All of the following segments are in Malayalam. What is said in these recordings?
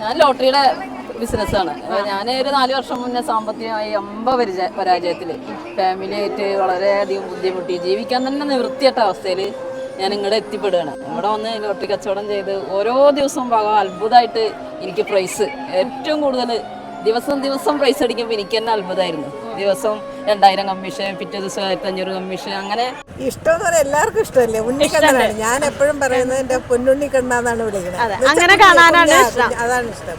ഞാൻ ലോട്ടറിയുടെ ബിസിനസ്സാണ്. ഞാൻ ഒരു 4 വർഷം മുന്നേ സാമ്പത്തികമായി പരാജയത്തിൽ ഫാമിലിയായിട്ട് വളരെയധികം ബുദ്ധിമുട്ടി ജീവിക്കാൻ തന്നെ നിവൃത്തിയിട്ട അവസ്ഥയിൽ ഞാൻ ഇങ്ങോട്ട് എത്തിപ്പെടുകയാണ്. ഇവിടെ വന്ന് ലോട്ടറി കച്ചവടം ചെയ്ത് ഓരോ ദിവസവും അത്ഭുതമായിട്ട് എനിക്ക് പ്രൈസ് ഏറ്റവും കൂടുതൽ ദിവസം പ്രൈസ് അടിക്കുമ്പോൾ എനിക്ക് തന്നെ അത്ഭുതമായിരുന്നു. ദിവസം 2000 കമ്മീഷൻ, പിറ്റേ ദിവസം 1500 കമ്മീഷൻ. അങ്ങനെ ഇഷ്ടം എല്ലാവർക്കും ഇഷ്ടമല്ലേ? ഉണ്ണിക്കണ്ണനാണ് ഞാൻ എപ്പോഴും പറയുന്നത്. എന്റെ പൊന്നുണ്ണിക്കണ്ണാന്നാണ് വിളിക്കുന്നത്. അങ്ങനെ കാണാനാണ് അതാണ് ഇഷ്ടം.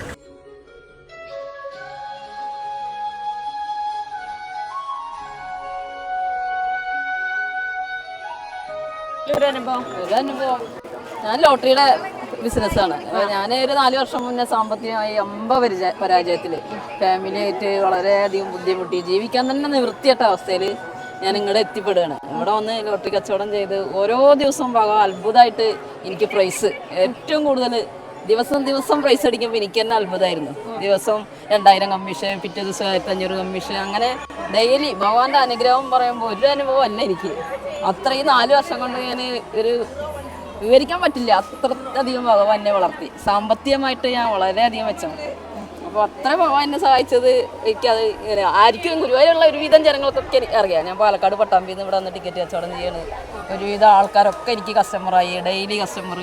ഒരു അനുഭവം ഞാൻ ലോട്ടറിയുടെ ബിസിനസ്സാണ്. ഞാൻ ഒരു 4 വർഷം മുന്നേ സാമ്പത്തികമായി പരാജയത്തിൽ ഫാമിലിയായിട്ട് വളരെയധികം ബുദ്ധിമുട്ടി ജീവിക്കാൻ തന്നെ നിവൃത്തിയിട്ട അവസ്ഥയിൽ ഞാൻ ഇങ്ങോട്ട് എത്തിപ്പെടുകയാണ്. ഇവിടെ വന്ന് ലോട്ടറി കച്ചവടം ചെയ്ത് ഓരോ ദിവസവും അത്ഭുതമായിട്ട് എനിക്ക് പ്രൈസ് ഏറ്റവും കൂടുതൽ ദിവസം പ്രൈസ് അടിക്കുമ്പോൾ എനിക്ക് തന്നെ അത്ഭുതമായിരുന്നു. ദിവസം 2000 കമ്മീഷൻ, പിറ്റേ ദിവസം 1500 കമ്മീഷൻ. അങ്ങനെ ഡെയിലി ഭഗവാന്റെ അനുഗ്രഹം പറയുമ്പോൾ ഒരു അനുഭവം അല്ല എനിക്ക്. അത്രയും 4 വർഷം കൊണ്ട് ഞാൻ വിവരിക്കാൻ പറ്റില്ല. അത്രയധികം ഭഗവാൻ എന്നെ വളർത്തി. സാമ്പത്തികമായിട്ട് ഞാൻ വളരെയധികം മെച്ചപ്പെട്ടു. അപ്പോൾ അത്ര ഭഗവാൻ എന്നെ സഹായിച്ചത് എനിക്കത് ആർക്കും ഗുരുവായൂരുള്ള ഒരുവിധം ജനങ്ങൾക്കൊക്കെ എനിക്ക് അറിയാം. ഞാൻ പാലക്കാട് പട്ടാമ്പിയിൽ നിന്ന് ഇവിടെ വന്ന് ടിക്കറ്റ് കച്ചവടം ചെയ്യണത്. ഒരുവിധം ആൾക്കാരൊക്കെ എനിക്ക് കസ്റ്റമറായി, ഡെയിലി കസ്റ്റമർ.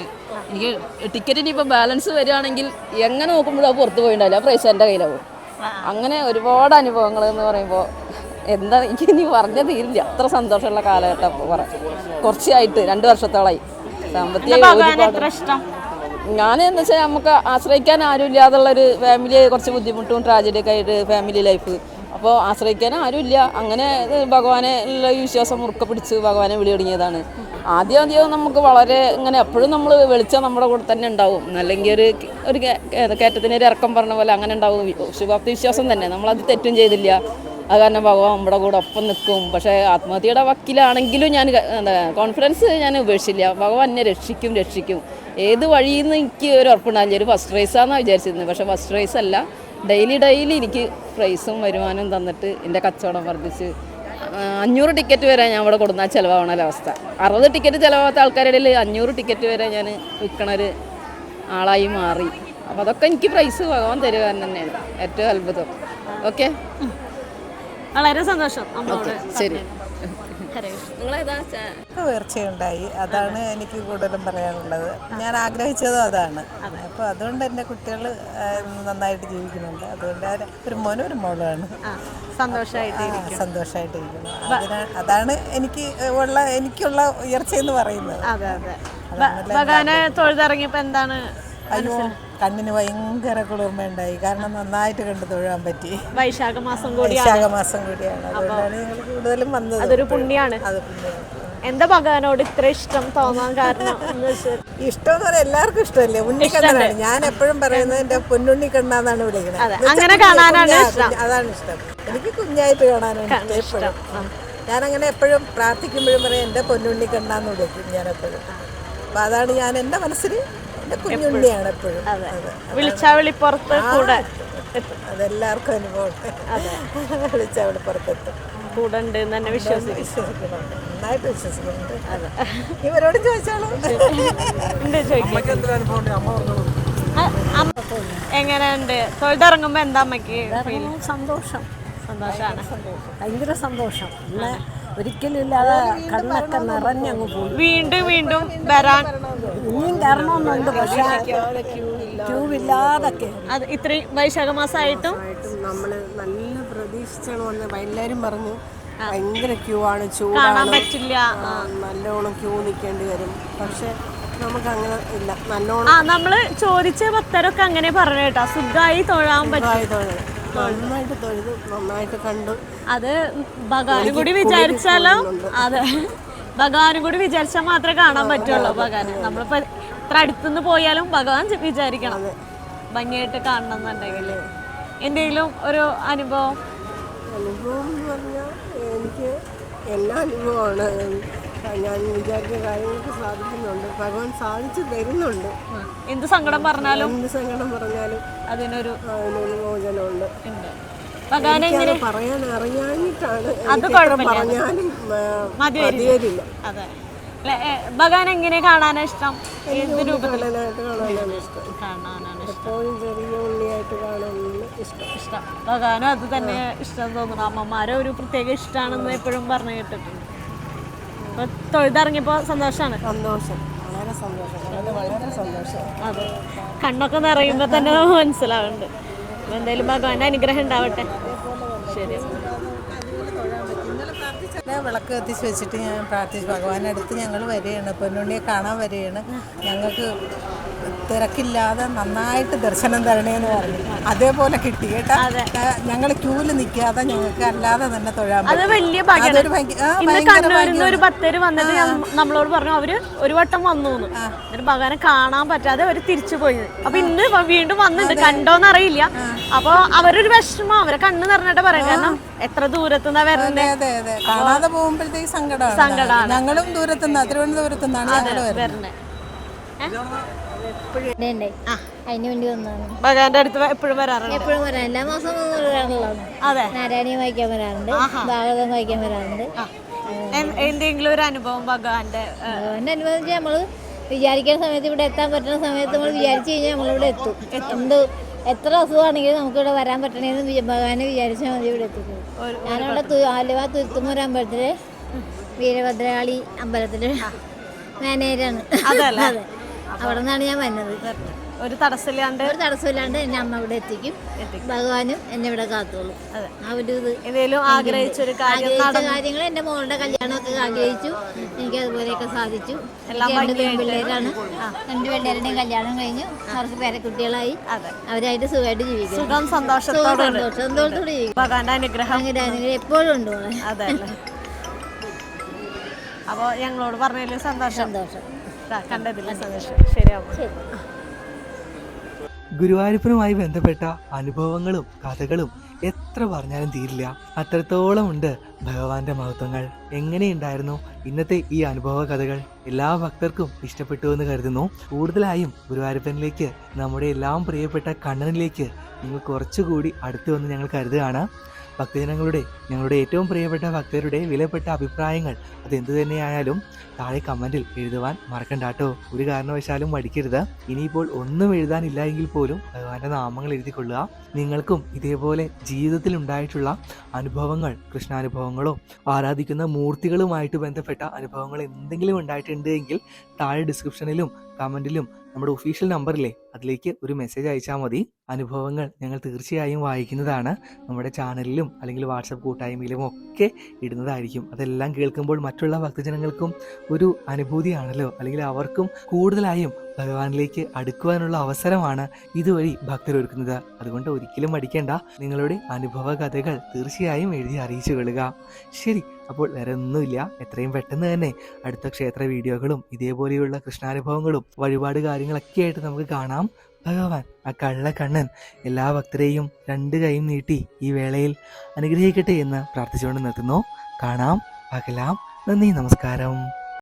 എനിക്ക് ടിക്കറ്റിന് ഇപ്പോൾ ബാലൻസ് വരികയാണെങ്കിൽ എങ്ങനെ നോക്കുമ്പോഴും അത് പുറത്ത് പോയിണ്ടാവില്ല, ആ പ്രൈസ് എൻ്റെ കയ്യിലാവും. അങ്ങനെ ഒരുപാട് അനുഭവങ്ങൾ എന്ന് പറയുമ്പോൾ എന്താ എനിക്ക് ഇനി പറഞ്ഞ തീരില്ല. അത്ര സന്തോഷമുള്ള കാലഘട്ടം കുറച്ചായിട്ട് 2 വർഷത്തോളമായി. ഞാൻ എന്ന് വെച്ചാൽ നമുക്ക് ആശ്രയിക്കാൻ ആരും ഇല്ലാതുള്ളൊരു ഫാമിലി, കുറച്ച് ബുദ്ധിമുട്ടും ട്രാജഡിയൊക്കെ ആയിട്ട് ഫാമിലി ലൈഫ്. അപ്പോൾ ആശ്രയിക്കാൻ ആരുമില്ല. അങ്ങനെ ഭഗവാനെ ഉള്ള വിശ്വാസം മുറുക്കെ പിടിച്ച് ഭഗവാനെ വിളി തുടങ്ങിയതാണ്. ആദ്യം നമുക്ക് വളരെ ഇങ്ങനെ എപ്പോഴും നമ്മൾ വെളിച്ചം നമ്മുടെ കൂടെ തന്നെ ഉണ്ടാവും. അല്ലെങ്കിൽ ഒരു കയറ്റത്തിന് ഒരു ഇറക്കം പറഞ്ഞ പോലെ അങ്ങനെ ഉണ്ടാവും. ശുഭാപ്തി വിശ്വാസം തന്നെ, നമ്മളത് തെറ്റും ചെയ്തില്ല. അത് കാരണം ഭഗവാൻ നമ്മുടെ കൂടെ ഒപ്പം നിൽക്കും. പക്ഷേ ആത്മഹത്യയുടെ വക്കിലാണെങ്കിലും ഞാൻ കോൺഫിഡൻസ് ഞാൻ ഉപേക്ഷിച്ചില്ല. ഭഗവാൻ എന്നെ രക്ഷിക്കും. ഏത് വഴിയിൽ നിന്ന് എനിക്ക് ഒരു ഉറപ്പുണ്ടാവില്ല. ഒരു ഫസ്റ്റ് റേസാണെന്നാണ് വിചാരിച്ചിരുന്നത്. പക്ഷേ ഫസ്റ്റ് റേസ് അല്ല. ഡെയിലി എനിക്ക് പ്രൈസും വരുമാനവും തന്നിട്ട് എൻ്റെ കച്ചവടം വർദ്ധിച്ച് 500 ടിക്കറ്റ് വരെ ഞാൻ ഇവിടെ കൊടുന്നാൽ ചിലവാകണ ഒരവസ്ഥ. 60 ടിക്കറ്റ് ചിലവാകാത്ത ആൾക്കാരുടെ ഇടയിൽ 500 ടിക്കറ്റ് വരെ ഞാൻ വിൽക്കണൊരു ആളായി മാറി. അപ്പോൾ അതൊക്കെ എനിക്ക് പ്രൈസ് ഭഗവാൻ തരുവാൻ തന്നെയാണ് ഏറ്റവും അത്ഭുതം. ഓക്കെ, വളരെ സന്തോഷം. ശരി. ഉയർച്ചയുണ്ടായി. അതാണ് എനിക്ക് കൂടുതലും പറയാനുള്ളത്. ഞാൻ ആഗ്രഹിച്ചതും അതാണ്. അപ്പോൾ അതുകൊണ്ട് എൻ്റെ കുട്ടികൾ നന്നായിട്ട് ജീവിക്കുന്നുണ്ട്. അതുകൊണ്ട് ഒരു മോനും ഒരു മോളുമാണ്. സന്തോഷമായിട്ടിരിക്കുന്നു. അതാണ് എനിക്കുള്ള ഉയർച്ച എന്ന് പറയുന്നത്. തൊഴുതിറങ്ങിയപ്പോൾ എന്താണ്? അയ്യോ, കണ്ണിന് ഭയങ്കര കുളിർമയുണ്ടായി. കാരണം നന്നായിട്ട് കണ്ടു തൊഴാൻ പറ്റി. വൈശാഖ മാസം കൂടിയാണ്. അതുകൊണ്ടാണ് ഞങ്ങൾ കൂടുതലും വന്നത്. അതൊരു പുണ്യാണ്. എന്താ ഭഗവാനോട് ഇത്ര ഇഷ്ടം തോന്നാൻ കാരണം? ഇഷ്ടം എന്ന് പറഞ്ഞാൽ എല്ലാവർക്കും ഇഷ്ടമല്ലേ? ഉണ്ണിക്കണ്ണനാണ് ഞാൻ എപ്പോഴും പറയുന്നത്. എന്റെ പൊന്നുണ്ണിക്കണ്ണാന്നാണ് വിളിക്കുന്നത്. അങ്ങനെ കാണാനാണ് അതാണ് ഇഷ്ടം. എനിക്ക് കുഞ്ഞായിട്ട് കാണാനാണ് എപ്പോഴും. ഞാനങ്ങനെ എപ്പോഴും പ്രാർത്ഥിക്കുമ്പോഴും പറയും എന്റെ പൊന്നുണ്ണിക്കണ്ണാന്ന് വിളിക്കും ഞാൻ എപ്പോഴും. അപ്പൊ അതാണ് ഞാൻ എൻ്റെ മനസ്സിൽ കുഞ്ഞുണ്ണിയാണ് എപ്പോഴും. വിളിച്ചാ വിളിപ്പുറത്ത് കൂടെ അതെല്ലാവർക്കും അനുഭവം. വിളിച്ചാ വിളിപ്പുറത്തെത്തും. കൂടെ ഉണ്ട് തന്നെ വിശ്വസിക്കണം. നന്നായിട്ട് വിശ്വസിക്കുന്നുണ്ട്. ഇവരോട് ചോദിച്ചോളൂ. എങ്ങനെയുണ്ട് തൊഴുതിറങ്ങുമ്പോ? എന്താ അമ്മക്ക് സന്തോഷമാണ്. ഭയങ്കര സന്തോഷം. ഒരിക്കലും ഇല്ലാതെ കണ്ണൊക്കെ നിറഞ്ഞങ്ങ് പോയി. വീണ്ടും വരാൻ ഇനിയും കയറണമെന്നുണ്ട്. പക്ഷേ ക്യൂ ഇല്ലാതൊക്കെ അത് ഇത്രയും വൈശാഖ മാസമായിട്ടും നമ്മൾ നല്ല പ്രതീക്ഷിച്ചാണ് വന്നത്. എല്ലാവരും പറഞ്ഞു ഭയങ്കര ക്യൂ ആണ്, കാണാൻ പറ്റില്ല, നല്ലോണം ക്യൂ നിൽക്കേണ്ടി വരും. പക്ഷെ നമുക്കങ്ങനെ ഇല്ല. നല്ലോണം നമ്മള് ചോദിച്ച ഭക്തരൊക്കെ അങ്ങനെ പറഞ്ഞു കേട്ടോ. സുഖമായി തൊഴാൻ പറ്റും. നന്നായിട്ട് തൊഴുതു, നന്നായിട്ട് കണ്ടു. അത് ഭഗവാനും കൂടി വിചാരിച്ചാലോ, അതെ, ഭഗവാനും കൂടി വിചാരിച്ചാൽ മാത്രമേ കാണാൻ പറ്റുള്ളൂ ഭഗവാന്. നമ്മളിപ്പോ ഇത്ര അടുത്തുനിന്ന് പോയാലും ഭഗവാൻ വിചാരിക്കണം ഭംഗിയായിട്ട് കാണണം എന്നുണ്ടെങ്കിൽ. എന്തെങ്കിലും ഒരു അനുഭവം എന്ന് പറഞ്ഞാൽ എനിക്ക് എല്ലാ അനുഭവമാണ്. ഞാൻ വിചാരിച്ച കാര്യങ്ങൾക്ക് സാധിക്കുന്നുണ്ട്. ഭഗവാൻ സാധിച്ചു തരുന്നുണ്ട്. എന്ത് സങ്കടം പറഞ്ഞാലും അതിനൊരു മോചനമുണ്ട്. പറയാൻ അറിയാഞ്ഞിട്ടാണ് അത് പറഞ്ഞാലും മതിവരില്ല. അതെ, ഭഗവാൻ എങ്ങനെ കാണാനാ ഇഷ്ടം? ഏത് രൂപത്തിൽ കള്ളനായിട്ട് കാണാനാണ് ഇഷ്ടം. കാണാനാണ് എപ്പോഴും ചെറിയ ഉണ്ണിയായിട്ട് കാണാനാണ് ഇഷ്ടം. ഇഷ്ടം. ഭഗവാനും അത് തന്നെ ഇഷ്ടം തോന്നുന്നു. അമ്മമാരെ ഒരു പ്രത്യേക ഇഷ്ടമാണെന്ന് എപ്പോഴും പറഞ്ഞു കേട്ടിട്ടുണ്ട്. അപ്പൊ തൊഴുതിറങ്ങിയപ്പോ സന്തോഷമാണ്. സന്തോഷം, വളരെ സന്തോഷം, വളരെ സന്തോഷം. അതെ, കണ്ണൊക്കെ നിറയുമ്പോ തന്നെ മനസ്സിലാവുന്നുണ്ട്. അപ്പൊ എന്തായാലും ഭഗവാന്റെ അനുഗ്രഹം ഉണ്ടാവട്ടെ. ശരി. വിളക്ക് കത്തിച്ച് വെച്ചിട്ട് ഞാൻ പ്രാർത്ഥിച്ചു, ഭഗവാന്റെ അടുത്ത് ഞങ്ങൾ വരികയാണ്, പൊന്നുണ്ണിയെ കാണാൻ വരികയാണ്, ഞങ്ങൾക്ക് തിരക്കില്ലാതെ നന്നായിട്ട് ദർശനം തരണേന്ന് പറഞ്ഞു. അതേപോലെ കിട്ടി കേട്ടാ. ഞങ്ങൾ ക്യൂല് നിൽക്കാതെ ഞങ്ങൾക്ക് അല്ലാതെ തന്നെ തൊഴാൻ അത് വലിയ ഭാഗ്യമാണ്. ഇന്ന് കണ്ണൂരിന്ന് ഒരു 10 പേര് വന്നിട്ട് നമ്മളോട് പറഞ്ഞു അവര് ഒരു വട്ടം വന്നു എന്നിട്ട് ഭഗവാനെ കാണാൻ പറ്റാതെ അവര് തിരിച്ചു പോയി. അപ്പൊ ഇന്ന് വീണ്ടും വന്നിട്ടുണ്ട്, കണ്ടോന്ന് അറിയില്ല. അപ്പൊ അവരൊരു വിഷമം, അവരെ കണ്ണ് നിറഞ്ഞിട്ട് പറയാം. കാരണം എത്ര ദൂരത്തുനിന്നാ വരണ്ടേ. കാണാതെ പോകുമ്പോഴത്തേക്ക് സങ്കടമാണ്. ഞങ്ങളും ദൂരത്തുനിന്നാ, തിരുവനന്തപുരത്തുനിന്നാണ് ഞങ്ങൾ വരുന്നത്. അതിന് വേണ്ടി വന്നതാണ്. ഭഗവാന്റെ അടുത്ത് എപ്പോഴും വരാറുണ്ട്? എപ്പോഴും വരാം, എല്ലാ മാസവും വരാറുള്ളതാണ്. അതെ, നാരായണീയം വായിക്കാൻ വരാറുണ്ട്, ഭാഗവതം വായിക്കാൻ വരാറുണ്ട്. എന്തെങ്കിലും ഒരു അനുഭവം ഭഗവാന്റെ? ഭഗവാന്റെ അനുഭവം വെച്ചാൽ നമ്മള് വിചാരിക്കുന്ന സമയത്ത് ഇവിടെ എത്താൻ പറ്റുന്ന സമയത്ത് നമ്മൾ വിചാരിച്ചു കഴിഞ്ഞാൽ നമ്മളിവിടെ എത്തും. എത്ര അസുഖമാണെങ്കിലും നമുക്കിവിടെ വരാൻ പറ്റണേന്ന് ഭഗവാനെ വിചാരിച്ചാൽ മതി, ഇവിടെ എത്തിക്കും. ഞാനവിടെ ആലുവ തുരുത്തുമൂർ അമ്പലത്തിലെ വീരഭദ്രകാളി അമ്പലത്തിലെ മാനേജറാണ്. അതെ, അവിടെ നിന്നാണ് ഞാൻ വന്നത്. ഒരു തടസ്സമില്ലാണ്ട് എന്നെ അമ്മ ഇവിടെ എത്തിക്കും. ഭഗവാനും എന്നെ ഇവിടെ കാത്തോളും. ആ ഒരു ഇത് ആഗ്രഹിച്ച കാര്യങ്ങൾ, എൻ്റെ മോളുടെ കല്യാണമൊക്കെ ആഗ്രഹിച്ചു, എനിക്ക് അതുപോലെയൊക്കെ സാധിച്ചു. 2 പെൺപിള്ളേരാണ്, 2 പെൺപിള്ളേരുടെയും കല്യാണം കഴിഞ്ഞു, അവർക്ക് പേരക്കുട്ടികളായി, അവരായിട്ട് സുഖമായിട്ട് ജീവിക്കും. സന്തോഷത്തോടെ ജീവിക്കും. അനുഗ്രഹം എപ്പോഴും ഉണ്ട്. അപ്പൊ ഞങ്ങളോട് പറഞ്ഞതിൽ സന്തോഷം. കണ്ടതില്ല സന്തോഷം. ശരി. ഗുരുവായൂരപ്പനുമായി ബന്ധപ്പെട്ട അനുഭവങ്ങളും കഥകളും എത്ര പറഞ്ഞാലും തീരില്ല. അത്രത്തോളം ഉണ്ട് ഭഗവാന്റെ മഹത്വങ്ങൾ. എങ്ങനെയുണ്ടായിരുന്നു ഇന്നത്തെ ഈ അനുഭവ കഥകൾ? എല്ലാ ഭക്തർക്കും ഇഷ്ടപ്പെട്ടു എന്ന് കരുതുന്നു. കൂടുതലായും ഗുരുവായൂരപ്പനിലേക്ക്, നമ്മുടെ എല്ലാം പ്രിയപ്പെട്ട കണ്ണനിലേക്ക് നിങ്ങൾ കുറച്ചുകൂടി അടുത്ത് വന്ന് ഞങ്ങൾ കരുതുകയാണ്. ഞങ്ങളുടെ ഏറ്റവും പ്രിയപ്പെട്ട ഭക്തരുടെ വിലപ്പെട്ട അഭിപ്രായങ്ങൾ അതെന്തു തന്നെയായാലും താഴെ കമൻറ്റിൽ എഴുതുവാൻ മറക്കണ്ട കേട്ടോ. ഒരു കാരണവശാലും മടിക്കരുത്. ഇനിയിപ്പോൾ ഒന്നും എഴുതാനില്ല എങ്കിൽ പോലും ഭഗവാന്റെ നാമങ്ങൾ എഴുതിക്കൊള്ളുക. നിങ്ങൾക്കും ഇതേപോലെ ജീവിതത്തിൽ ഉണ്ടായിട്ടുള്ള അനുഭവങ്ങൾ, കൃഷ്ണാനുഭവങ്ങളോ ആരാധിക്കുന്ന മൂർത്തികളുമായിട്ട് ബന്ധപ്പെട്ട അനുഭവങ്ങൾ എന്തെങ്കിലും ഉണ്ടായിട്ടുണ്ട് എങ്കിൽ താഴെ ഡിസ്ക്രിപ്ഷനിലും കമൻറ്റിലും നമ്മുടെ ഒഫീഷ്യൽ നമ്പറില്ലേ, അതിലേക്ക് ഒരു മെസ്സേജ് അയച്ചാൽ മതി. അനുഭവങ്ങൾ ഞങ്ങൾ തീർച്ചയായും വായിക്കുന്നതാണ്. നമ്മുടെ ചാനലിലും അല്ലെങ്കിൽ വാട്സപ്പ് കൂട്ടായ്മയിലും ഒക്കെ ഇടുന്നതായിരിക്കും. അതെല്ലാം കേൾക്കുമ്പോൾ മറ്റുള്ള ഭക്തജനങ്ങൾക്കും ഒരു അനുഭൂതിയാണല്ലോ, അല്ലെങ്കിൽ അവർക്കും കൂടുതലായും ഭഗവാനിലേക്ക് അടുക്കുവാനുള്ള അവസരമാണ് ഇതുവഴി ഭക്തരൊരുക്കുന്നത്. അതുകൊണ്ട് ഒരിക്കലും മടിക്കേണ്ട. നിങ്ങളുടെ അനുഭവ കഥകൾ തീർച്ചയായും എഴുതി അറിയിച്ചു കൊള്ളുക. ശരി, അപ്പോൾ വേറെ ഒന്നുമില്ല. എത്രയും പെട്ടെന്ന് തന്നെ അടുത്ത ക്ഷേത്ര വീഡിയോകളും ഇതേപോലെയുള്ള കൃഷ്ണാനുഭവങ്ങളും വഴിപാട് കാര്യങ്ങളൊക്കെ ആയിട്ട് നമുക്ക് കാണാം. ഭഗവാൻ ആ കള്ളക്കണ്ണൻ എല്ലാ ഭക്തരെയും 2 കൈയും നീട്ടി ഈ വേളയിൽ അനുഗ്രഹിക്കട്ടെ എന്ന് പ്രാർത്ഥിച്ചുകൊണ്ട് നിർത്തുന്നു. കാണാം, പകലാം. നന്ദി, നമസ്കാരം.